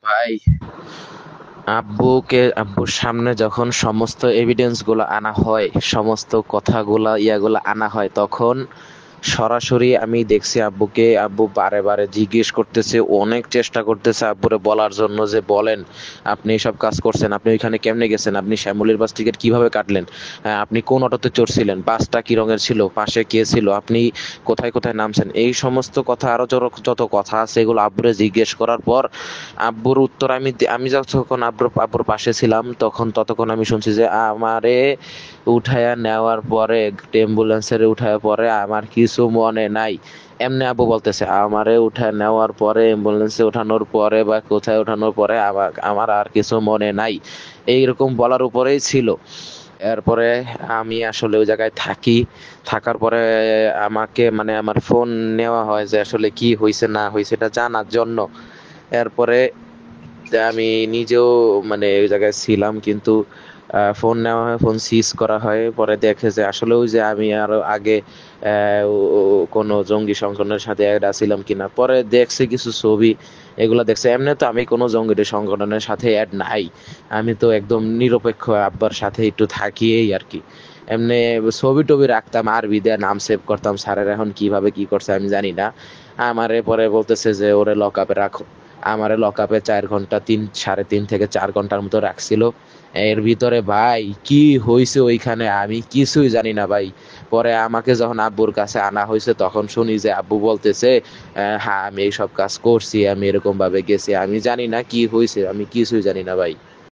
ভাই, আব্বুর সামনে যখন সমস্ত এভিডেন্স গুলো আনা হয়, সমস্ত কথাগুলা ইয়াগুলা আনা হয়, তখন সরাসরি আমি দেখছি আব্বুকে। আব্বু বারে বারে জিজ্ঞেস করতেছে, অনেক চেষ্টা করতেছে আব্বুরে বলার জন্য যে বলেন আপনি এসব কাজ করছেন, আপনি ওইখানে কেমনে গেছেন, আপনি শ্যামলীর বাস টিকিট কিভাবে কাটলেন, আপনি কোন অটোতে চড়ছিলেন, বাসটা কি রঙের ছিল, পাশে কে ছিল, আপনি কোথায় কোথায় নামছেন, এই সমস্ত কথা আরো যত যত কথা আছে এগুলো আব্বুরে জিজ্ঞেস করার পর আব্বুর উত্তর আমি যখন আব্বুর পাশে ছিলাম তখন ততক্ষণ আমি শুনছি যে আমারে উঠায়া নেওয়ার পরে, অ্যাম্বুলেন্সের উঠায় পরে আমার কিছু মনে নাই। এমনি আব্বু বলতেছে আমারে উঠায় নেওয়ার পরে, অ্যাম্বুলেন্সে ওঠানোর পরে বা কোথায় ওঠানোর পরে আমার আর কিছু মনে নাই, এইরকম বলার উপরেই ছিল। এরপরে আমি আসলে ওই জায়গায় থাকি, থাকার পরে আমাকে মানে আমার ফোন নেওয়া হয় যে আসলে কি হয়েছে না হয়েছে এটা জানার জন্য। এরপরে আমি নিজেও মানে ওই জায়গায় ছিলাম, কিন্তু ফোন নেওয়া হয়, ফোন সিজ করা হয়। পরে দেখে যে আসলে ওই যে আমি আরো আগে কোনো জঙ্গি সংগঠনের সাথে অ্যাড আছিলাম কিনা। পরে দেখছে কিছু ছবি, এগুলা দেখছে। এমনি তো আমি কোনো জঙ্গি সংগঠনের সাথে অ্যাড নাই, আমি তো একদম নিরপেক্ষ, আব্বার সাথে একটু থাকি এই আর কি। এমনি ছবি টবি রাখতাম, আরবি দিয়ে নাম সেভ করতাম। স্যারের এখন কিভাবে কি করছে আমি জানি না। আমারে পরে বলতেছে যে ওরে লক আপে রাখো। আমারে লকআপে 4 ঘন্টা, 3, 3.5 থেকে 4 ঘন্টার মতো রাখছিল। এর ভিতরে ভাই কি হয়েছে ওইখানে আমি কিছুই জানি না ভাই। পরে আমাকে যখন আব্বুর কাছে আনা হয়েছে তখন শুনি যে আব্বু বলতেছে হ্যাঁ আমি এইসব কাজ করছি, আমি এরকম ভাবে গেছি, আমি জানি না কি হয়েছে, আমি কিছুই জানি না ভাই।